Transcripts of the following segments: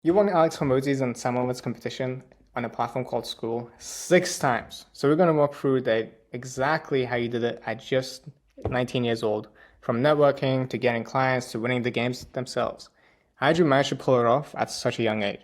You won Alex Hormozi's and Sam Owen's competition on a platform called Skool 6 times. So we're going to walk through exactly how you did it at just 19 years old, from networking to getting clients to winning the games themselves. How did you manage to pull it off at such a young age?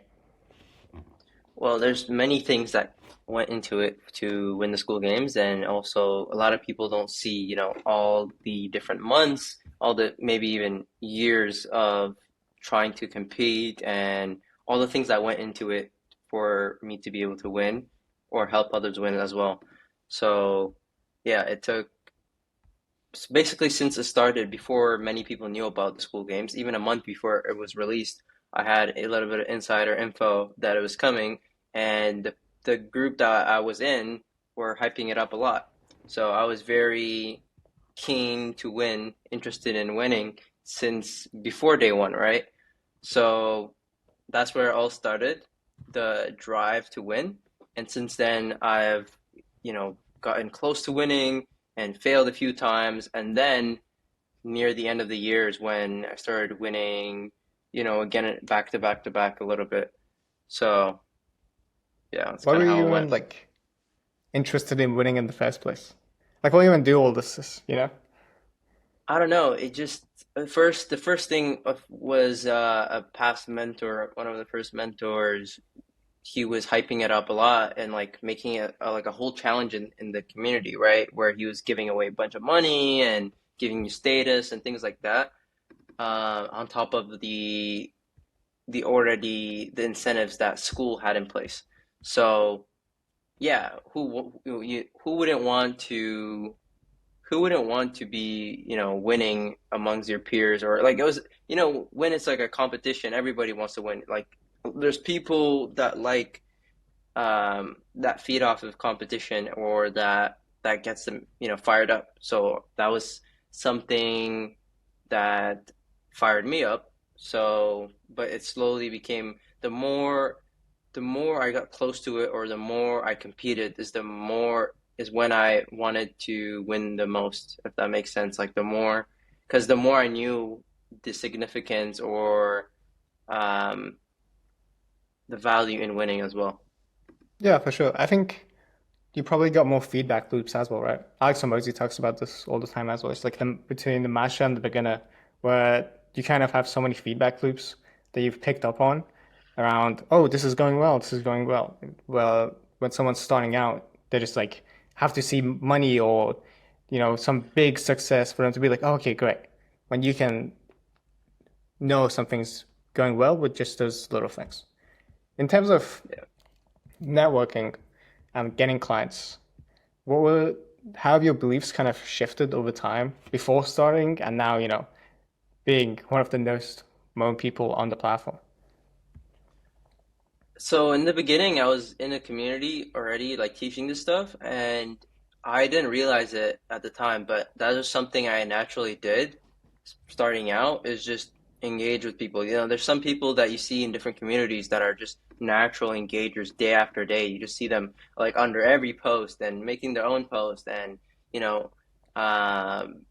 Well, there's many things that went into it to win the school games, and also a lot of people don't see, all the different months, all the maybe even years of trying to compete and all the things that went into it for me to be able to win or help others win as well. So, yeah, it took basically since it started before many people knew about the school games, even a month before it was released, I had a little bit of insider info that it was coming, and the group that I was in were hyping it up a lot. So I was very keen to win, interested in winning since before day one, right? So that's where it all started, the drive to win. And since then, I've, gotten close to winning and failed a few times. And then near the end of the year is when I started winning, again, back to back to back a little bit. So yeah, that's Why kind were of you how it even went. interested in winning in the first place? Like, what even do all this? I don't know. It just the first thing was a past mentor, one of the first mentors. He was hyping it up a lot and like making it like a whole challenge in the community, right? Where he was giving away a bunch of money and giving you status and things like that. On top of the incentives that school had in place. So yeah, who wouldn't want to be, winning amongst your peers, or like it was, when it's like a competition, everybody wants to win. Like there's people that like that feed off of competition, or that gets them, fired up. So that was something that fired me up. So, but it slowly became the more I got close to it, or the more I competed, is when I wanted to win the most, if that makes sense. Like because the more I knew the significance or um, the value in winning as well. Yeah, for sure. I think you probably got more feedback loops as well, right? Alex Hormozi talks about this all the time as well. It's like between the master and the beginner, where you kind of have so many feedback loops that you've picked up on around, oh, this is going well, this is going well. Well, when someone's starting out, they just like have to see money or, some big success for them to be like, oh, okay, great. When you can know something's going well with just those little things. In terms of Yeah. networking and getting clients, what were how have your beliefs kind of shifted over time before starting and now, being one of the most known people on the platform? So in the beginning, I was in a community already, like teaching this stuff, and I didn't realize it at the time, but that was something I naturally did starting out, is just engage with people. There's some people that you see in different communities that are just natural engagers day after day. You just see them like under every post and making their own post, and you know, um,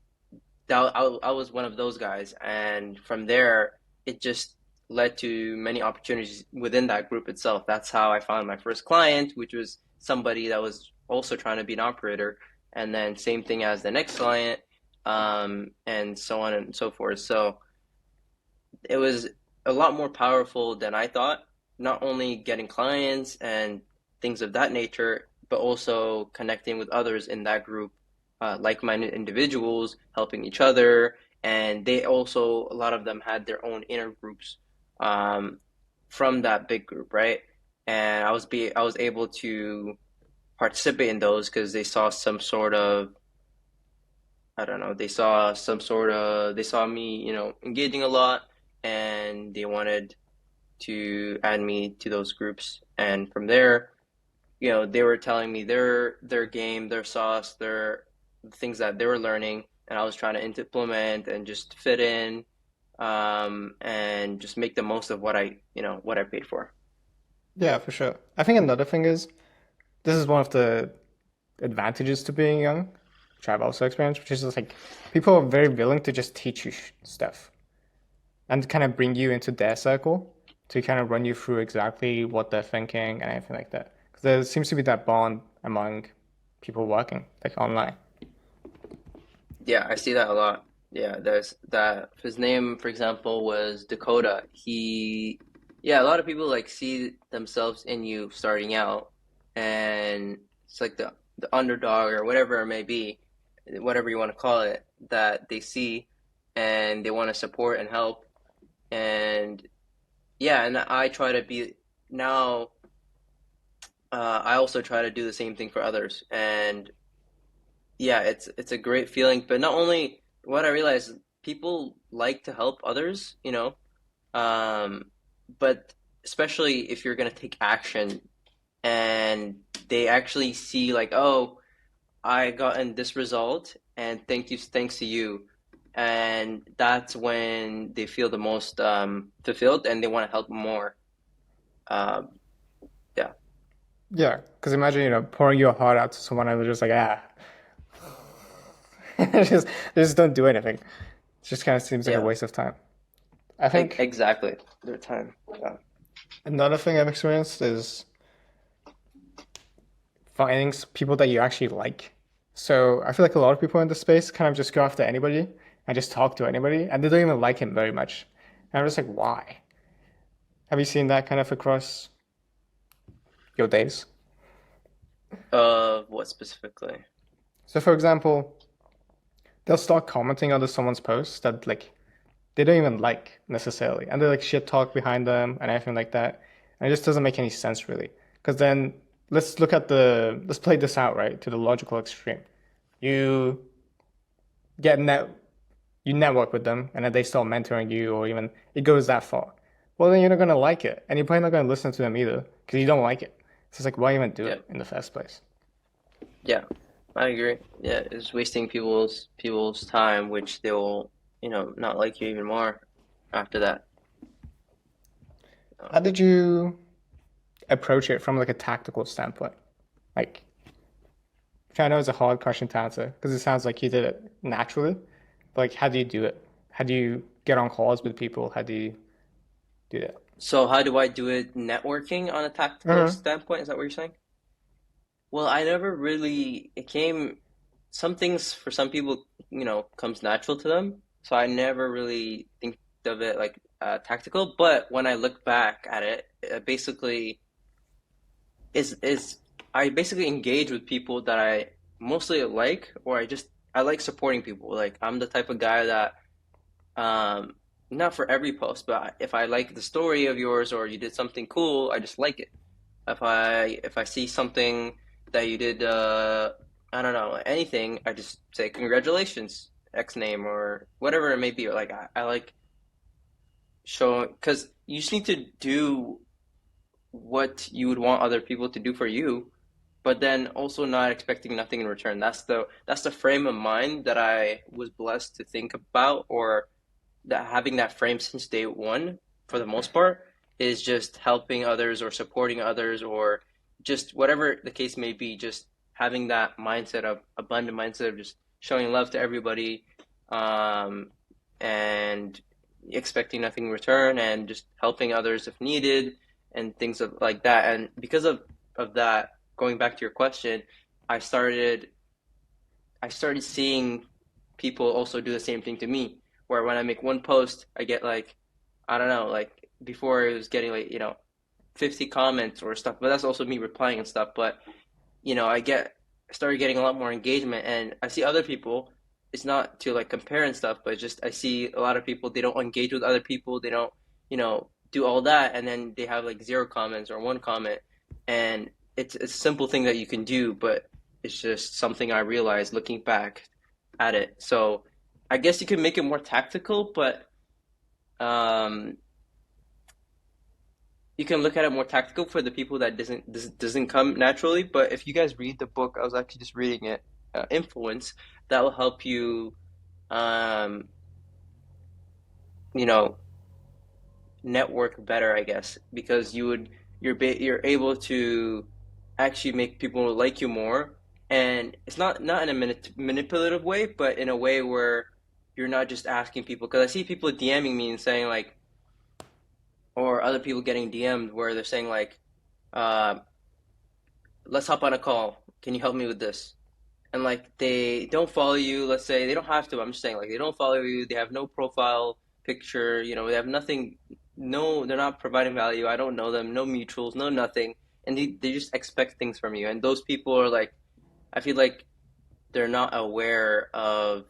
I was one of those guys, and from there, it just led to many opportunities within that group itself. That's how I found my first client, which was somebody that was also trying to be an operator, and then same thing as the next client, and so on and so forth. So it was a lot more powerful than I thought, not only getting clients and things of that nature, but also connecting with others in that group, like-minded individuals, helping each other. And they also, a lot of them had their own inner groups um, from that big group, right? And I was able to participate in those because they saw some sort of, I don't know, they saw me, engaging a lot, and they wanted to add me to those groups. And from there, they were telling me their game, their sauce, their things that they were learning, and I was trying to implement and just fit in, and just make the most of what I paid for. Yeah, for sure. I think another thing is this is one of the advantages to being young, which I've also experienced, which is just like people are very willing to just teach you stuff and kind of bring you into their circle. to kind of run you through exactly what they're thinking and everything like that. Because there seems to be that bond among people working like online. Yeah, I see that a lot. Yeah, there's that. His name, for example, was Dakota. Yeah, a lot of people like see themselves in you starting out, and it's like the underdog or whatever it may be, whatever you want to call it, that they see, and they want to support and help. And yeah, and I try to be now. I also try to do the same thing for others, and yeah, it's a great feeling. But not only what I realize, people like to help others, um, but especially if you're gonna take action and they actually see like, oh, I gotten this result, and thanks to you, and that's when they feel the most fulfilled and they want to help more. Um, yeah, Yeah, because imagine, pouring your heart out to someone and they're just like, just they just don't do anything. It just kind of seems like a yeah, waste of time. I think exactly. Their time. Yeah. another thing I've experienced is finding people that you actually like. So I feel like a lot of people in the space kind of just go after anybody and just talk to anybody, and they don't even like him very much. And I'm just like, why? Have you seen that kind of across your days? What specifically? So, for example, they'll start commenting under someone's post that like they don't even like necessarily, and they like shit talk behind them and everything like that, and it just doesn't make any sense really. Because then let's play this out right to the logical extreme. You get net you network with them, and then they start mentoring you, or even it goes that far. Well, then you're not gonna like it, and you're probably not gonna listen to them either because you don't like it. So it's like, why even do Yeah, it in the first place? yeah, I agree. Yeah, it's wasting people's time, which they will, not like you even more after that. How did you approach it from like a tactical standpoint? Like, which I know is a hard question to answer because it sounds like you did it naturally. But like, how do you do it? How do you get on calls with people? How do you do that? So how do I do it networking on a tactical Mm-hmm. standpoint? Is that what you're saying? Well, I never really, some things for some people, comes natural to them. So I never really think of it like tactical. But when I look back at it, basically is I basically engage with people that I mostly like, or I like supporting people. Like I'm the type of guy that um not for every post, but if I like the story of yours or you did something cool, I just like it. If I see something that you did, I don't know, anything, I just say congratulations, X name or whatever it may be. Like I like showing because you just need to do what you would want other people to do for you, but then also not expecting nothing in return. That's the frame of mind that I was blessed to think about, or that having that frame since day one, for the most part, is just helping others or supporting others or just whatever the case may be, just having that mindset of abundant mindset of just showing love to everybody, um, and expecting nothing in return and just helping others if needed and things like that. And because of that, going back to your question, I started I started seeing people also do the same thing to me. Where when I make one post, I get like, I don't know, like before it was getting like, 50 comments or stuff, but that's also me replying and stuff. But, I started getting a lot more engagement and I see other people, it's not to like compare and stuff, but just I see a lot of people, they don't engage with other people. They don't, do all that. And then they have like zero comments or one comment. And it's a simple thing that you can do, but it's just something I realized looking back at it. So I guess you could make it more tactical, but um, you can look at it more tactical for the people that doesn't come naturally. But if you guys read the book, I was actually just reading it, Influence, that will help you, um, you know, network better, I guess, because you're able to actually make people like you more, and it's not in a manipulative way, but in a way where you're not just asking people. Because I see people DMing me and saying like, or other people getting DM'd where they're saying like, uh, let's hop on a call. Can you help me with this? And like they don't follow you, let's say they don't have to. I'm just saying like they don't follow you. They have no profile picture. They have nothing. No, they're not providing value. I don't know them. No mutuals. No nothing. And they just expect things from you. And those people are like, I feel like they're not aware of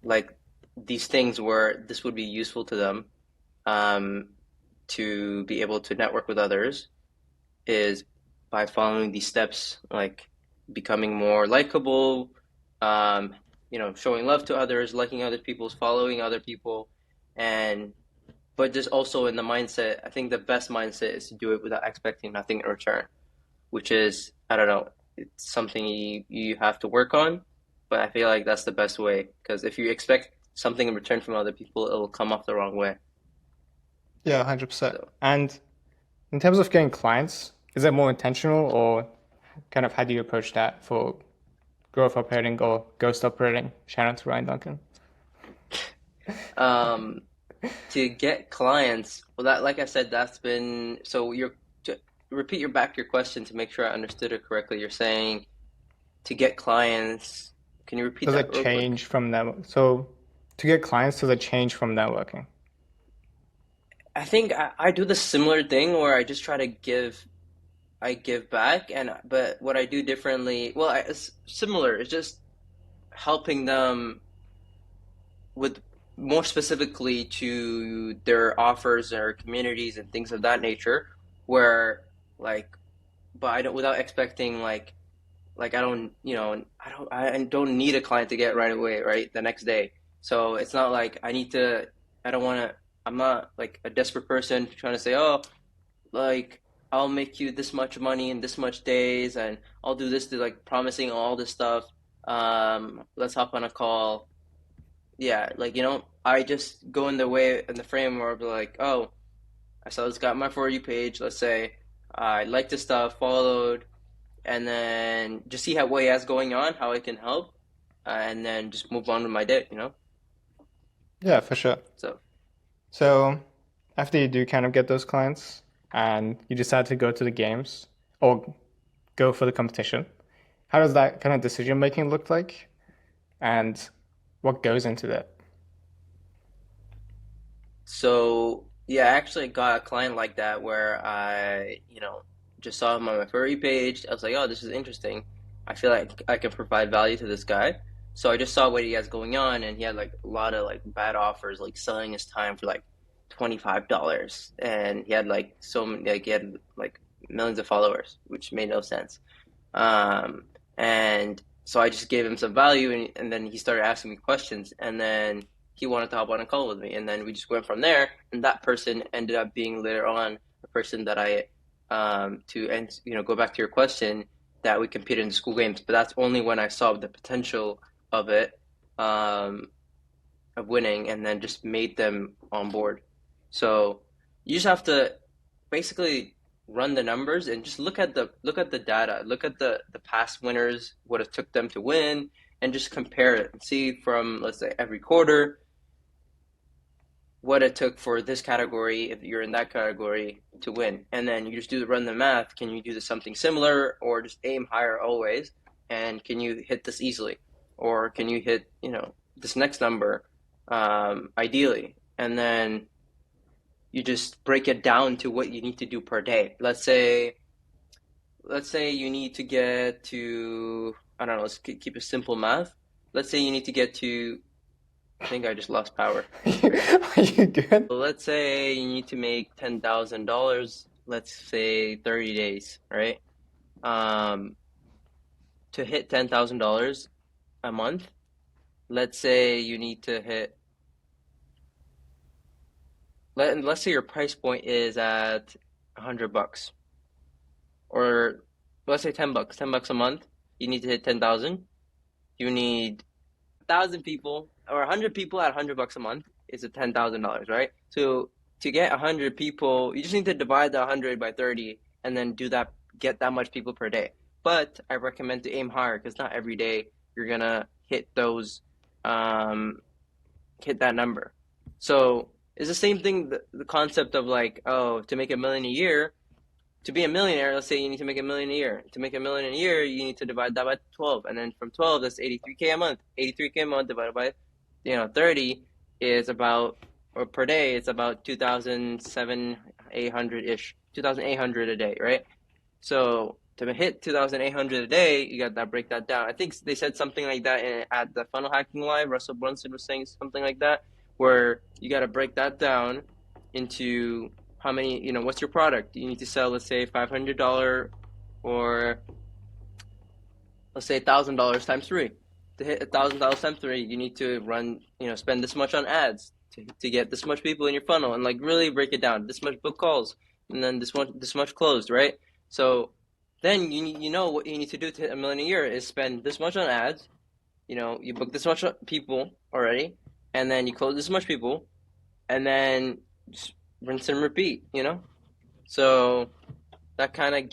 like these things where this would be useful to them, um, to be able to network with others is by following these steps, like becoming more likable, showing love to others, liking other people's, following other people, and but just also in the mindset, I think the best mindset is to do it without expecting nothing in return, which is, I don't know, it's something you have to work on, but I feel like that's the best way because if you expect something in return from other people, it will come off the wrong way. Yeah, 100%. So. And in terms of getting clients, is it more intentional or kind of how do you approach that for growth operating or ghost operating? Shout out to Ryan Duncan. Um, to get clients, well, that like I said, that's been so you're to repeat your question to make sure I understood it correctly. You're saying to get clients. Can you repeat Does that it real quick? change from network? So to get clients, does it change from networking? I think I do the similar thing where I just try to I give back, and but what I do differently, well, it's similar. It's just helping them with more specifically to their offers or communities and things of that nature, where like, but I don't without expecting like I don't I don't need a client to get right away, right, the next day. So it's not like I don't want to. I'm not like a desperate person trying to say, oh, like I'll make you this much money in this much days, and I'll do this to like promising all this stuff. Let's hop on a call. Yeah, like I just go in the way in the frame where I'll be like, oh, I saw this guy on my For You page. Let's say I liked this stuff, followed, and then just see how what he has going on, how I can help, and then just move on with my day. Yeah, for sure. So So after you do kind of get those clients and you decide to go to the games or go for the competition, how does that kind of decision making look like? And what goes into that? so yeah, I actually got a client like that where I just saw him on my furry page. I was like, oh, this is interesting. I feel like I can provide value to this guy. So I just saw what he has going on, and he had like a lot of like bad offers, like selling his time for like $25, and he had like so many, like he had like millions of followers, which made no sense. And so I just gave him some value, and then he started asking me questions, and then he wanted to hop on a call with me, and then we just went from there. And that person ended up being later on a person that I, to and go back to your question, that we competed in the school games, but that's only when I saw the potential of it, um, of winning, and then just made them on board. So you just have to basically run the numbers and just look at the data, look at the past winners, what it took them to win, and just compare it and see from, let's say, every quarter what it took for this category if you're in that category to win. And then you just run the math. Can you do this something similar, or just aim higher always? And can you hit this easily, or can you hit this next number, ideally? And then you just break it down to what you need to do per day. Let's say you need to get to, I don't know, let's keep it simple math. Let's say you need to get to, I think I just lost power. Are you good? So let's say you need to make $10,000, let's say 30 days, right? Um, to hit $10,000 a month, let's say you need to hit, let's say your price point is at $100, or let's say $10, $10 a month. You need to hit 10,000. You need 1,000 people or 100 people at $100 a month is at $10,000, right? So to get 100 people, you just need to divide the 100 by 30 and then do that, get that much people per day. But I recommend to aim higher because not every day you're gonna hit those, hit that number. So It's the same thing, the concept of like, oh, to make a million a year, to be a millionaire, let's say you need to make a million a year. To make a million a year, you need to divide that by 12. And then from 12, that's 83K a month. 83K a month divided by, 30 is about, or per day, it's about 2,800-ish, 2,800 a day, right? So to hit 2,800 a day, you got that break that down. I think they said something like that at the Funnel Hacking Live. Russell Brunson was saying something like that, where you got to break that down into how many, what's your product? You need to sell, let's say, $500 or let's say $1,000 times three. To hit $1,000 times three, you need to run, spend this much on ads to get this much people in your funnel and like really break it down. This much book calls and then this much closed, right? So then you know what you need to do to hit a million a year is spend this much on ads. You book this much people already, and then you close this much people, and then just rinse and repeat. So that kind of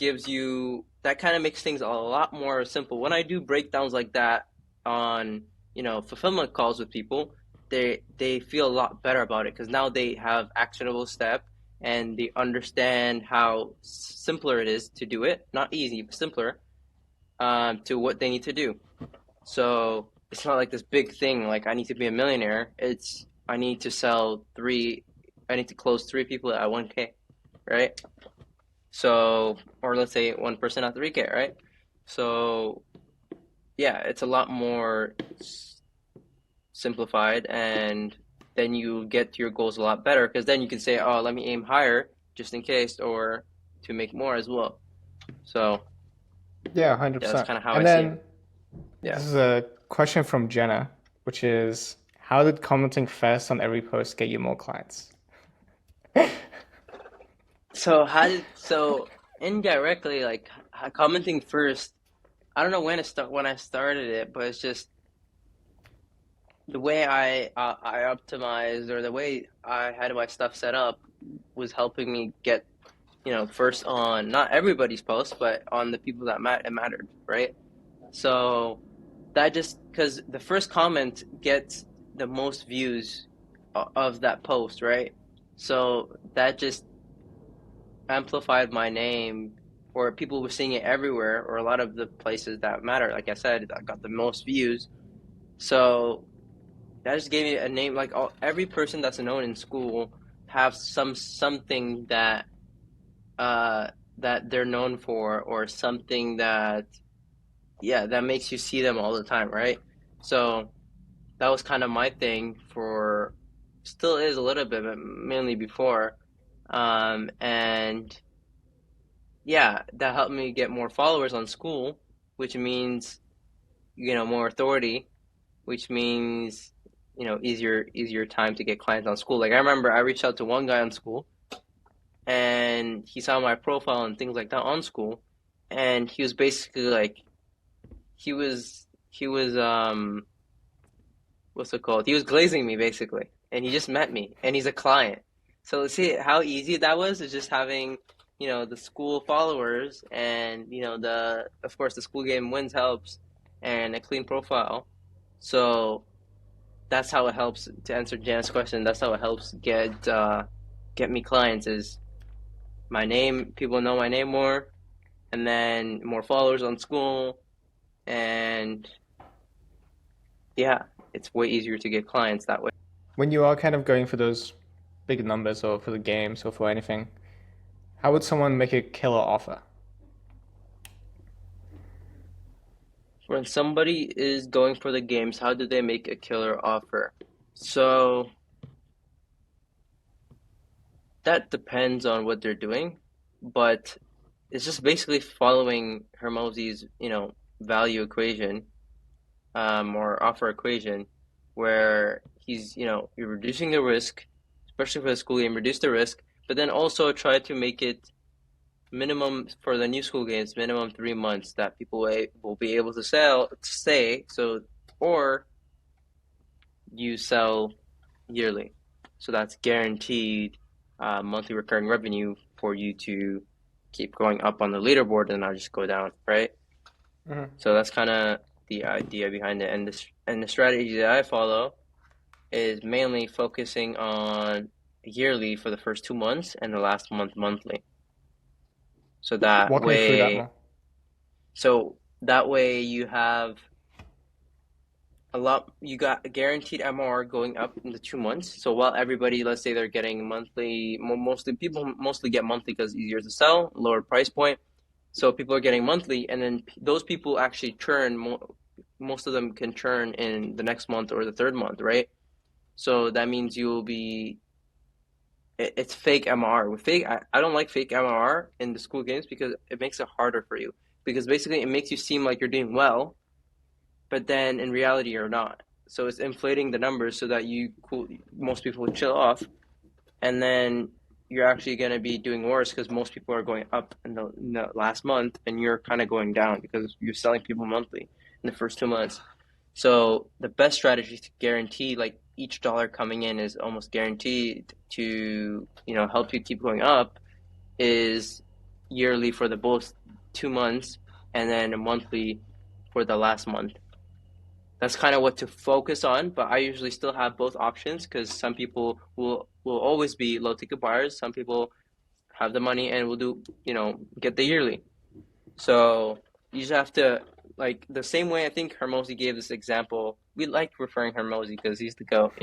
makes things a lot more simple. When I do breakdowns like that on, fulfillment calls with people, they feel a lot better about it because now they have actionable step and they understand how simpler it is to do it. Not easy, but simpler, to what they need to do. So it's not like this big thing like I need to be a millionaire. It's I need to close three people at 1K, right? So, or let's say one person at 3K, right? So, yeah, it's a lot more simplified, and then you get to your goals a lot better because then you can say, oh, let me aim higher just in case, or to make more as well. So, Yeah, yeah, that's 100%. kind of how I And see it. then Yeah. this is a question from Jenna, which is, how did commenting first on every post get you more clients? So indirectly, like commenting first, I don't know when I started it, but it's just the way I optimized or the way I had my stuff set up was helping me get first on not everybody's post, but on the people that it mattered, right? So that just because the first comment gets the most views of that post, right? So that just amplified my name, or people were seeing it everywhere, or a lot of the places that matter. Like I said, I got the most views. So that just gave me a name. Like every person that's known in school have something uh that they're known for, or something that, yeah, that makes you see them all the time, right? So that was kind of my thing for, still is a little bit, but mainly before. And yeah, that helped me get more followers on Skool, which means, more authority, which means, easier time to get clients on Skool. Like I remember I reached out to one guy on Skool, and he saw my profile and things like that on Skool, and he was basically like, he was what's it called? He was glazing me basically, and he just met me, and he's a client. So see how easy that was. Is just having, the Skool followers, and the of course the Skool Game wins helps, and a clean profile. So that's how it helps to answer Jan's question. That's how it helps get me clients. Is my name, people know my name more, and then more followers on Skool, and yeah, it's way easier to get clients that way. When you are kind of going for those big numbers or for the games or for anything, how would someone make a killer offer? When somebody is going for the games, how do they make a killer offer? So that depends on what they're doing, but it's just basically following Hermosi's, value equation, or offer equation, where you're reducing the risk, especially for the Skool Game, reduce the risk, but then also try to make it minimum for the new Skool Games, minimum 3 months that people will be able to stay. So, or you sell yearly. So that's guaranteed monthly recurring revenue for you to keep going up on the leaderboard and not just go down, right? Mhm. So that's kind of the idea behind it. And the strategy that I follow is mainly focusing on yearly for the first 2 months and the last month monthly. So that Walk me through that way, more. so that way you have a lot, you got a guaranteed MR going up in the 2 months. So while everybody, let's say they're getting monthly, mostly people mostly get monthly because it's easier to sell, lower price point. So people are getting monthly, and then those people actually churn. Most of them can churn in the next month or the third month, right? So that means you'll be it's fake MR. With fake, I don't like fake MR in the school games because it makes it harder for you. Because basically, it makes you seem like you're doing well, but then in reality, you're not. So it's inflating the numbers so that most people will chill off, and then you're actually going to be doing worse because most people are going up in the last month, and you're kind of going down because you're selling people monthly in the first 2 months. So the best strategy to guarantee like each dollar coming in is almost guaranteed to help you keep going up is yearly for the both 2 months and then a monthly for the last month. That's kind of what to focus on, but I usually still have both options because some people will always be low ticket buyers. Some people have the money and will get the yearly. So you just have to like the same way I think Hermosi gave this example. We like referring Hermosi because he's the GOAT.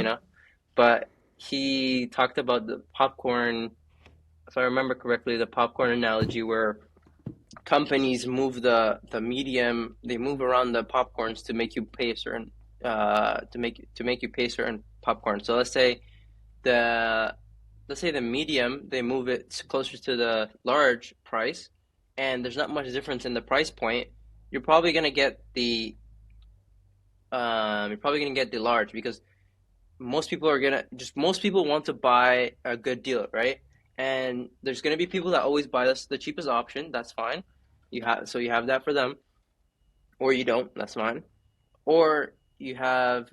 But he talked about the popcorn, if I remember correctly, the popcorn analogy where companies move the medium, they move around the popcorns to make you pay a certain to make you pay certain popcorn. So the let's say the medium, they move it closer to the large price, and there's not much difference in the price point. You're probably gonna get the large because most people want to buy a good deal, right? And there's gonna be people that always buy the cheapest option. That's fine. You have that for them, or you don't. That's fine. Or you have,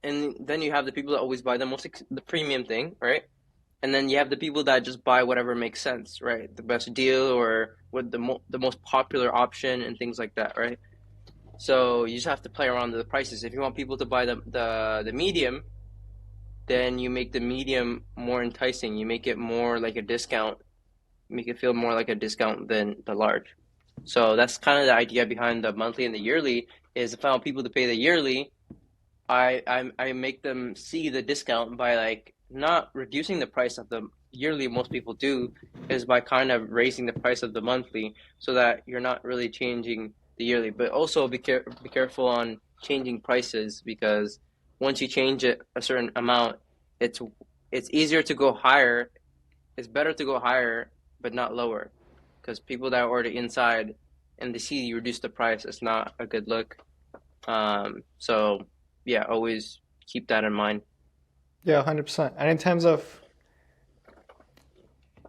and then you have the people that always buy the premium thing, right? And then you have the people that just buy whatever makes sense, right? The best deal or what the most popular option and things like that, right? So you just have to play around with the prices. If you want people to buy the medium, then you make the medium more enticing. You make it more like a discount, make it feel more like a discount than the large. So that's kind of the idea behind the monthly and the yearly. Is if I want people to pay the yearly, I make them see the discount by like not reducing the price of the yearly. Most people do is by kind of raising the price of the monthly, so that you're not really changing the yearly. But also be careful on changing prices because once you change it a certain amount, it's it's easier to go higher. It's better to go higher, but not lower, because people that are already inside and they see you reduce the price, it's not a good look. So yeah, always keep that in mind. Yeah, 100%. And in terms of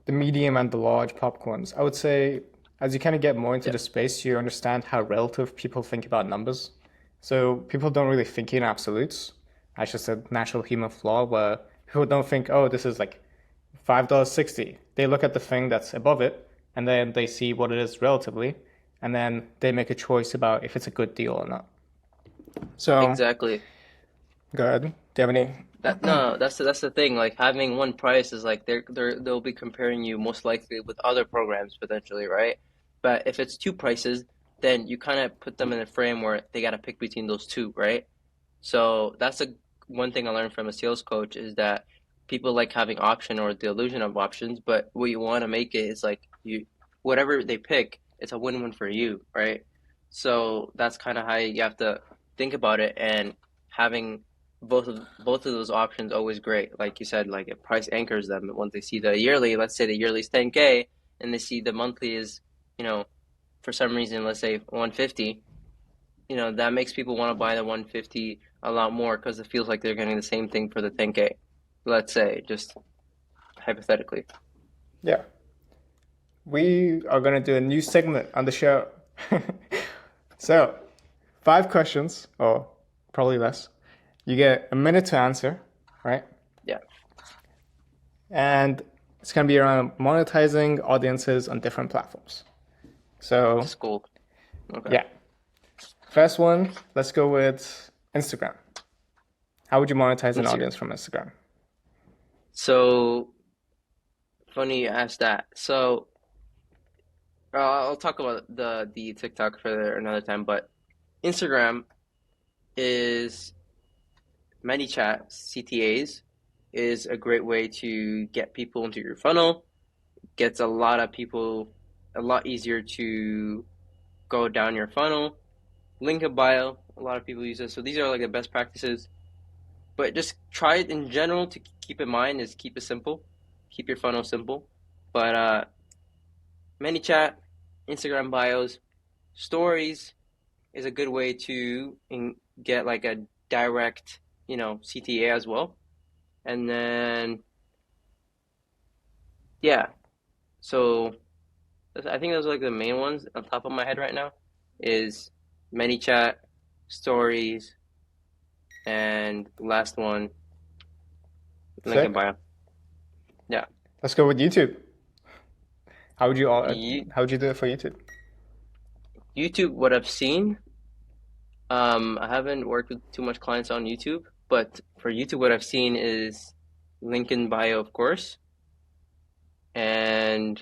the medium and the large popcorns, I would say as you kind of get more into Yeah, the space, you understand how relative people think about numbers. So people don't really think in absolutes. That's just a natural human flaw where people don't think, oh, this is like $5.60. They look at the thing that's above it and then they see what it is relatively, and then they make a choice about if it's a good deal or not. So exactly. go ahead. Do you have any? That no, that's the thing. Like having one price is like they'll be comparing you most likely with other programs potentially, right? But if it's two prices, then you kind of put them in a frame where they got to pick between those two, right? So that's a one thing I learned from a sales coach is that people like having option or the illusion of options, but what you want to make it is like you whatever they pick, it's a win-win for you, right? So that's kind of how you have to think about it, and having both of those options always great. Like you said, like it price anchors them once they see the yearly. Let's say the yearly is 10K, and they see the monthly is, you know, for some reason, let's say 150. That makes people want to buy the 150 a lot more because it feels like they're getting the same thing for the 10K. Let's say, just hypothetically. Yeah. We are going to do a new segment on the show. So, 5 questions, or probably less. You get a minute to answer, right? Yeah, And it's going to be around monetizing audiences on different platforms. So, Skool. Okay. yeah. First one, let's go with Instagram. How would you monetize an Instagram. audience from Instagram? So funny you asked that. So I'll talk about the TikTok for another time, but Instagram is ManyChat CTAs is a great way to get people into your funnel. Gets a lot of people a lot easier to go down your funnel. Link in bio, a lot of people use this. So these are like the best practices. But just try it in general to keep in mind is keep it simple. Keep your funnel simple. But ManyChat, Instagram bios, stories is a good way to get like a direct, CTA as well. And then yeah, so I think those are like the main ones on top of my head right now is ManyChat, stories, and last one, link in Sick. bio. Yeah. Let's go with YouTube. How would you all? You, How would you do it for YouTube? YouTube, what I've seen, I haven't worked with too much clients on YouTube, but for YouTube, what I've seen is link in bio, of course, and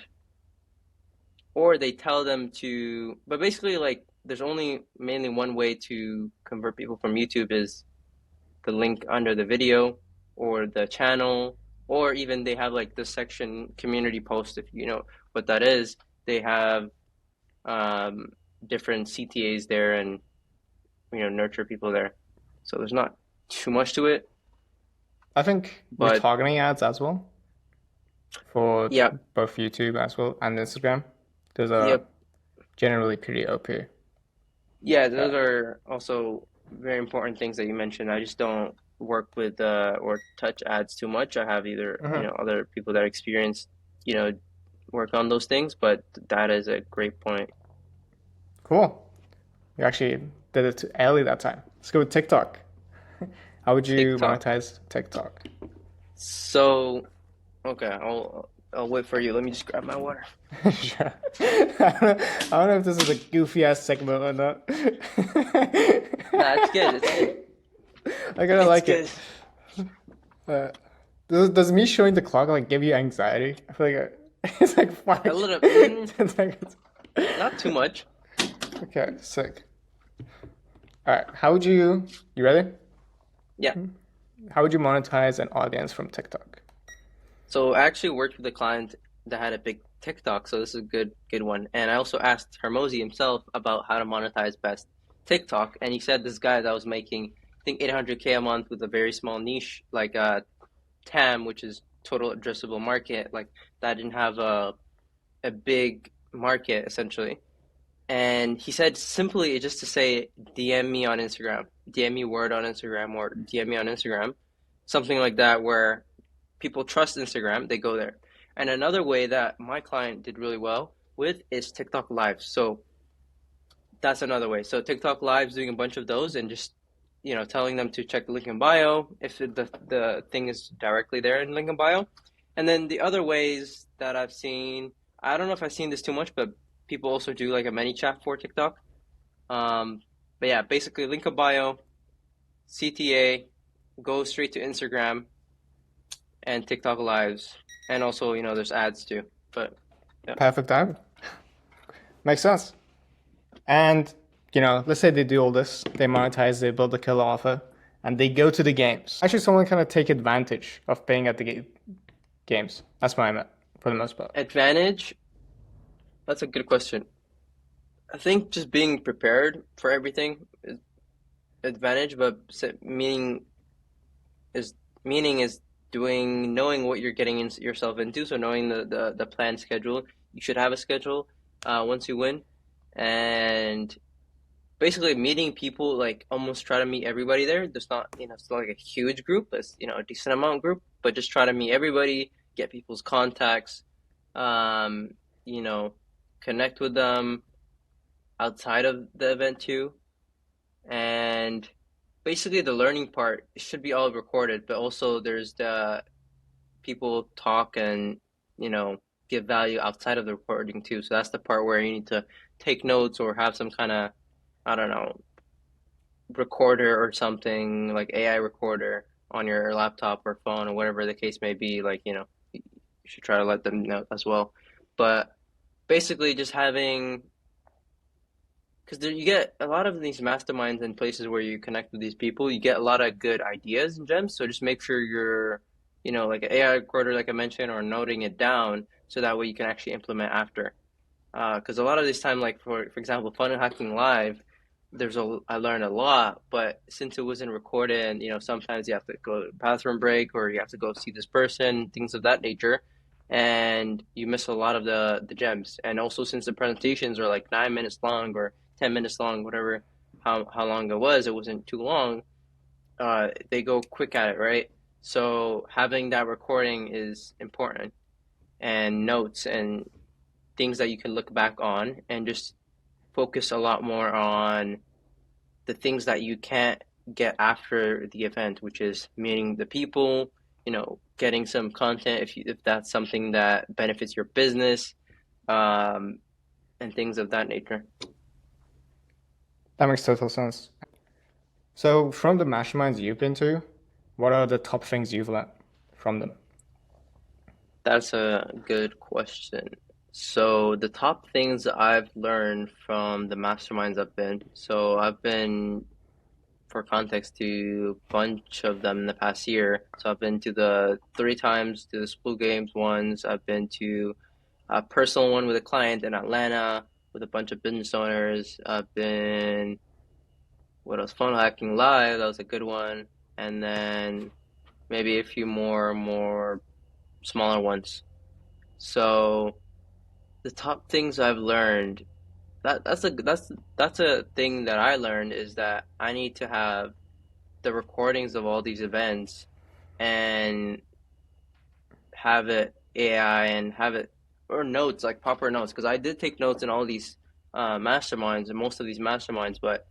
or they tell them to, but basically, like, there's only mainly one way to convert people from YouTube is the link under the video or the channel, or even they have like the section community post, if you know what that is. They have um, different CTAs there and nurture people there. So there's not too much to it, I think but retargeting ads as well for yeah, both YouTube as well and Instagram. Those are yep, generally pretty OP. yeah. Yeah. Those are also very important things that you mentioned. I just don't work with or touch ads too much. I have either Hmm. other people that experience you know work on those things, but that is a great point. Cool. You actually did it early that time. Let's go with TikTok. How would you TikTok. monetize TikTok? So, okay, I'll wait for you. Let me just grab my water. Sure. I don't know if this is a goofy ass segment or not. Nah, it's good. It's good. I kind of It's like it. good. Uh, does me showing the clock like give you anxiety? I feel like it's like A five, little, 10 seconds. not too much. Okay, sick. All right, how would you ready? Yeah. How would you monetize an audience from TikTok? So I actually worked with a client that had a big TikTok, so this is a good one. And I also asked Hermosi himself about how to monetize best TikTok, and he said this guy that was making, I think 800K a month with a very small niche like TAM, which is total addressable market, like that didn't have a big market essentially. And he said simply just to say DM me on Instagram, DM me word on Instagram, or DM me on Instagram, something like that, where people trust Instagram, they go there. And another way that my client did really well with is TikTok Lives. So that's another way. So TikTok Lives, doing a bunch of those and just telling them to check the link in bio if the thing is directly there in link in bio. And then the other ways that I've seen, I don't know if I've seen this too much, but people also do like a many chat for TikTok. Um, but yeah, basically link in bio, CTA, go straight to Instagram and TikTok lives, and also there's ads too. But yeah, Perfect time. Makes sense. And let's say they do all this, they monetize, they build a killer offer, and they go to the games. Actually, someone kind of take advantage of paying at the games. That's what I meant for the most part. advantage. That's a good question. I think just being prepared for everything is advantage, but is meaning is doing knowing what you're getting yourself into. So knowing the planned schedule, you should have a schedule once you win, and basically meeting people, like almost try to meet everybody there. There's not, it's not like a huge group, it's a decent amount group, but just try to meet everybody, get people's contacts, um, you know, connect with them outside of the event too. And basically the learning part should be all recorded, but also there's the people talk and, you know, give value outside of the recording too. So that's the part where you need to take notes or have some kind of, I don't know, recorder or something like AI recorder on your laptop or phone or whatever the case may be, like, you should try to let them know as well. But basically, just having because you get a lot of these masterminds and places where you connect with these people, you get a lot of good ideas and gems. So just make sure you're, like an AI recorder, like I mentioned, or noting it down so that way you can actually implement after. Because a lot of this time, like for example, Funnel Hacking Live, I learned a lot, but since it wasn't recorded, sometimes you have to go to the bathroom break or you have to go see this person, things of that nature, and you miss a lot of the gems. And also since the presentations are like 9 minutes long or 10 minutes long, whatever, how long it wasn't too long. They go quick at it, right? So having that recording is important and notes and things that you can look back on and just focus a lot more on the things that you can't get after the event, which is meeting the people, getting some content if that's something that benefits your business, um, and things of that nature. That makes total sense. So, from the masterminds you've been to, what are the top things you've learned from them? That's a good question. So the top things I've learned from the masterminds I've been for context to a bunch of them in the past year. So I've been to the three times to the Skool Games ones. I've been to a personal one with a client in Atlanta with a bunch of business owners. I've been what else? Funnel Hacking Live, that was a good one. And then maybe a few more smaller ones. So the top things I've learned that's a thing that I learned is that I need to have the recordings of all these events and have it AI and have it or notes like proper notes because I did take notes in all these masterminds and most of these masterminds, but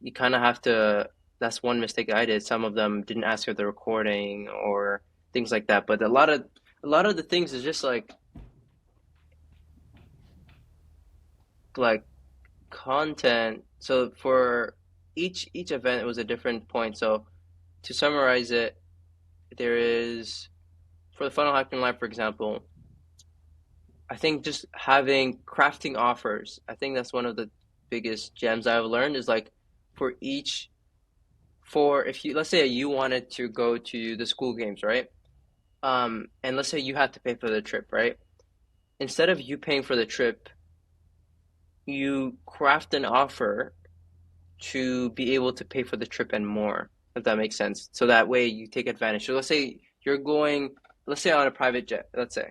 you kind of have to. That's one mistake I did. Some of them didn't ask for the recording or things like that. But a lot of the things is just like content. So for each event, it was a different point. So to summarize it, there is for the funnel hacking live, for example. I think just having crafting offers. I think that's one of the biggest gems I've learned is like for each for if you let's say you wanted to go to the Skool Games, right? And let's say you had to pay for the trip, right? Instead of you paying for the trip, you craft an offer to be able to pay for the trip and more, if that makes sense. So that way you take advantage. So let's say you're going, let's say on a private jet, let's say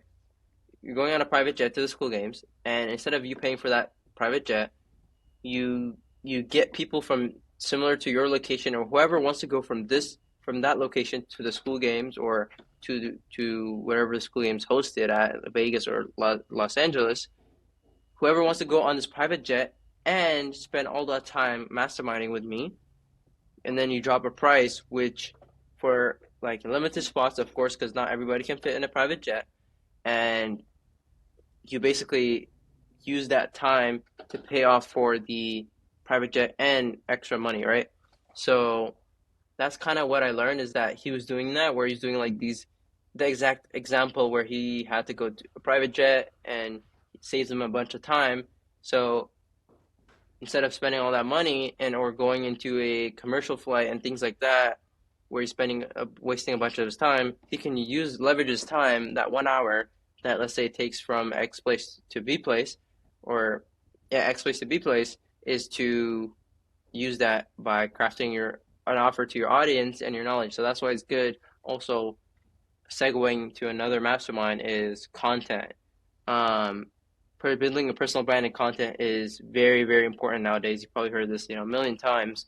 you're going on a private jet to the Skool Games, and instead of you paying for that private jet, you get people from similar to your location or whoever wants to go from that location to the Skool Games or to wherever the Skool Games hosted at Vegas or Los Angeles, whoever wants to go on this private jet and spend all that time masterminding with me, and then you drop a price, which for like limited spots, of course, because not everybody can fit in a private jet, and you basically use that time to pay off for the private jet and extra money, right? So that's kind of what I learned is that he was doing that, where he's doing like the exact example where he had to go to a private jet and it saves him a bunch of time. So instead of spending all that money and or going into a commercial flight and things like that, where he's spending wasting a bunch of his time, he can leverage his time that 1 hour that let's say it takes from X place to B place, or yeah X place to B place, is to use that by crafting your an offer to your audience and your knowledge. So that's why it's good. Also, segueing to another mastermind is content. Um, Building a personal brand and content is very, very important nowadays. You've probably heard this, a million times,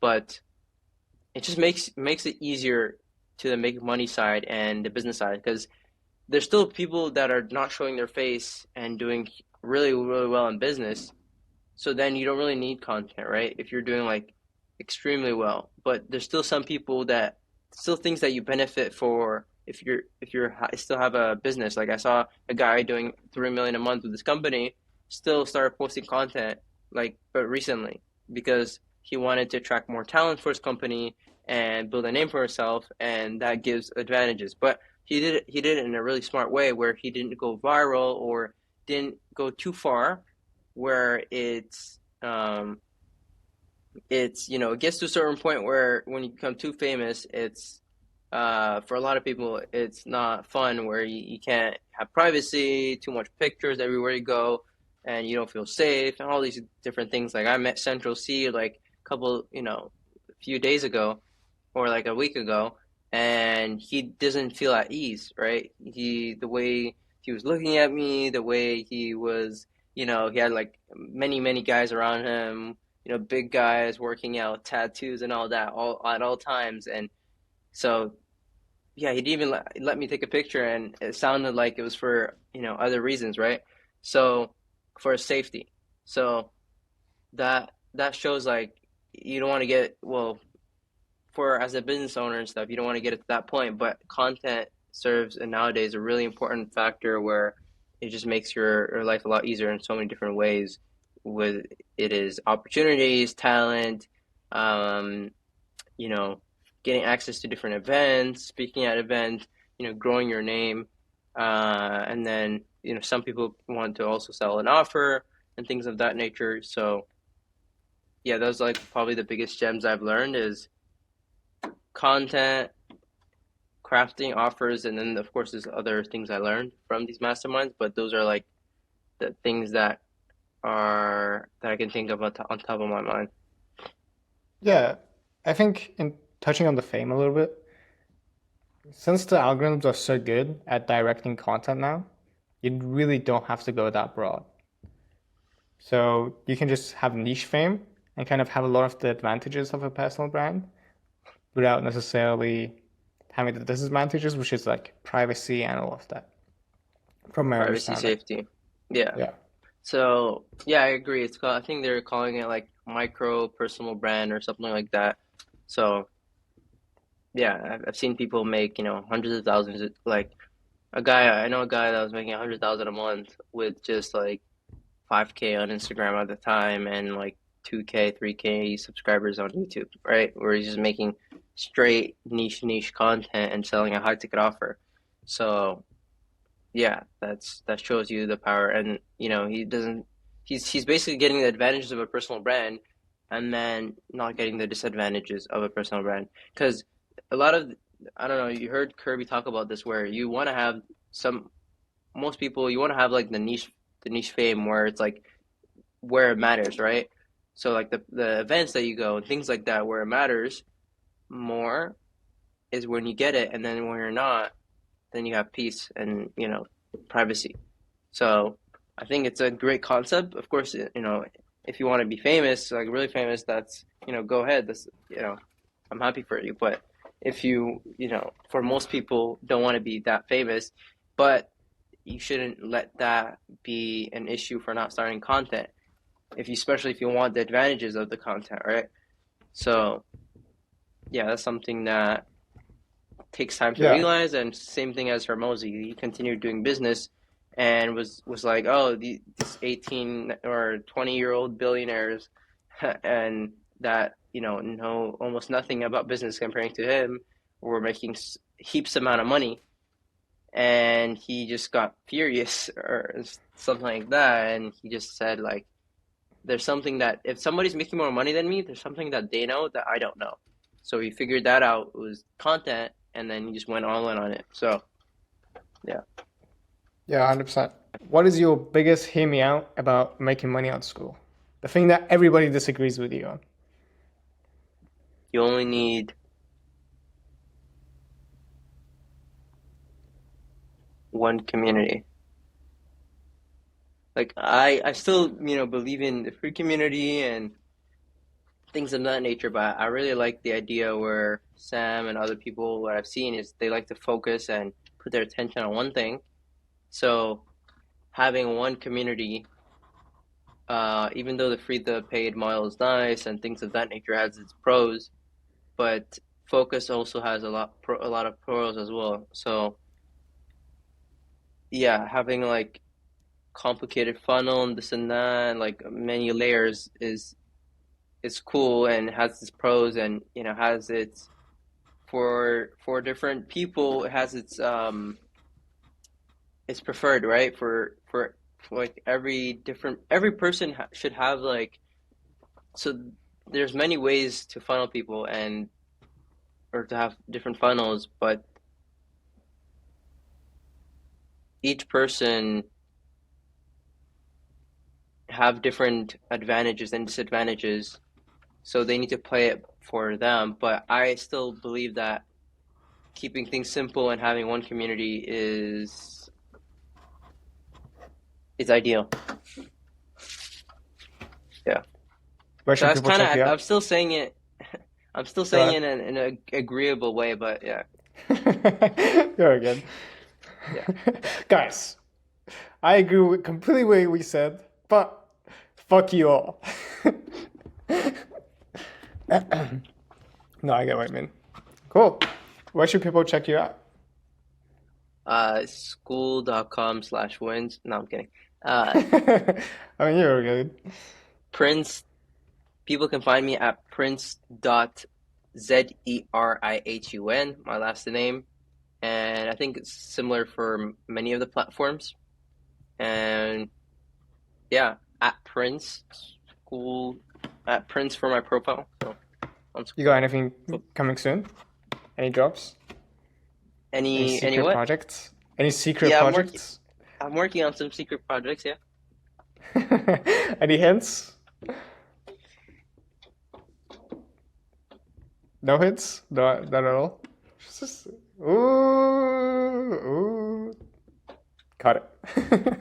but it just makes it easier to the make money side and the business side because there's still people that are not showing their face and doing really, really well in business. So then you don't really need content, right? If you're doing like extremely well, but there's still some people that still things that you benefit for if you're still have a business. Like I saw a guy doing 3 million a month with this company, still started posting content but recently because he wanted to attract more talent for his company and build a name for himself, and that gives advantages. But he did it in a really smart way where he didn't go viral or didn't go too far where it's it gets to a certain point where when you become too famous, it's for a lot of people it's not fun where you can't have privacy, too much pictures everywhere you go, and you don't feel safe and all these different things. Like I met Central C like a couple, a few days ago or like a week ago, and he doesn't feel at ease, right? The way he was looking at me, the way he was, he had like many, many guys around him, big guys working out, tattoos and all that, all at all times. And so, yeah, he didn't even let me take a picture, and it sounded like it was for, other reasons, right? So, for safety. So that shows like you don't want to get, well, for as a business owner and stuff, you don't want to get to that point, but content serves and nowadays a really important factor where it just makes your life a lot easier in so many different ways. With it is opportunities, talent, um, you know, getting access to different events, speaking at events, growing your name, and then some people want to also sell an offer and things of that nature. So yeah, those are like probably the biggest gems I've learned is content, crafting offers, and then of course there's other things I learned from these masterminds, but those are like the things that I can think of on top of my mind. Yeah, I think in touching on the fame a little bit, since the algorithms are so good at directing content now, you really don't have to go that broad. So you can just have niche fame and kind of have a lot of the advantages of a personal brand without necessarily having the disadvantages, which is like privacy and all of that, from my Privacy, understanding. safety. Yeah. Yeah. So yeah, I agree. It's called, I think they're calling it like micro personal brand or something like that. So yeah, I've seen people make, hundreds of thousands. Like I know a guy that was making 100,000 a month with just like 5K on Instagram at the time and like 2K, 3K subscribers on YouTube, right? Where he's just making straight niche content and selling a high ticket offer. So yeah, that shows you the power, and he doesn't. He's basically getting the advantages of a personal brand, and then not getting the disadvantages of a personal brand. Because a lot of, I don't know, you heard Kirby talk about this, where you want to have some most people you want to have like the niche fame where it's like where it matters, right? So like the events that you go and things like that where it matters more is when you get it, and then when you're not, then you have peace and privacy. So I think it's a great concept. Of course, if you want to be famous, like really famous, that's go ahead. That's I'm happy for you. But if for most people don't want to be that famous, but you shouldn't let that be an issue for not starting content. Especially if you want the advantages of the content, right? So yeah, that's something that takes time to Yeah. realize. And same thing as Hermosi, he continued doing business and was like, oh, these 18 or 20-year-old billionaires, and that know almost nothing about business comparing to him, were making heaps amount of money, and he just got furious or something like that, and he just said like, there's something that if somebody's making more money than me, there's something that they know that I don't know. So he figured that out. It was content, and then he just went all in on it. So yeah, Yeah, 100%. What is your biggest hear me out about making money on school? The thing that everybody disagrees with you on. you only need one community. Like I still believe in the free community and things of that nature, but I really like the idea where Sam and other people, what I've seen is they like to focus and put their attention on one thing. So having one community, even though the free to paid model is nice and things of that nature has its pros, but focus also has a lot of pros as well. So yeah, having like complicated funnel and this and that, and like many layers is cool and has its pros and has its for different people, it has its preferred, right? For like every person should have like so there's many ways to funnel people and or to have different funnels, but each person have different advantages and disadvantages, so they need to play it for them. But I still believe that keeping things simple and having one community is ideal. Yeah. Where So should that's people kind check you of I'm out? still saying it. I'm still Go saying ahead. it in an agreeable way, but yeah, Very good. yeah. Guys, I agree with completely what we said, but fuck you all. No, I get what you mean. Cool. Where should people check you out? School.com/wins. No, I'm kidding. I Uh, mean, you're good. Prince. People can find me at Prince.Zerihun, my last name, and I think it's similar for many of the platforms. And yeah, at Prince School at Prince for my profile. So on You got School. anything coming soon? Any drops? Any Any secret what? projects? Any secret Yeah, projects? I'm working on some secret projects. Yeah. Any hints? No hints? Not at all? Just, ooh, ooh. Got it.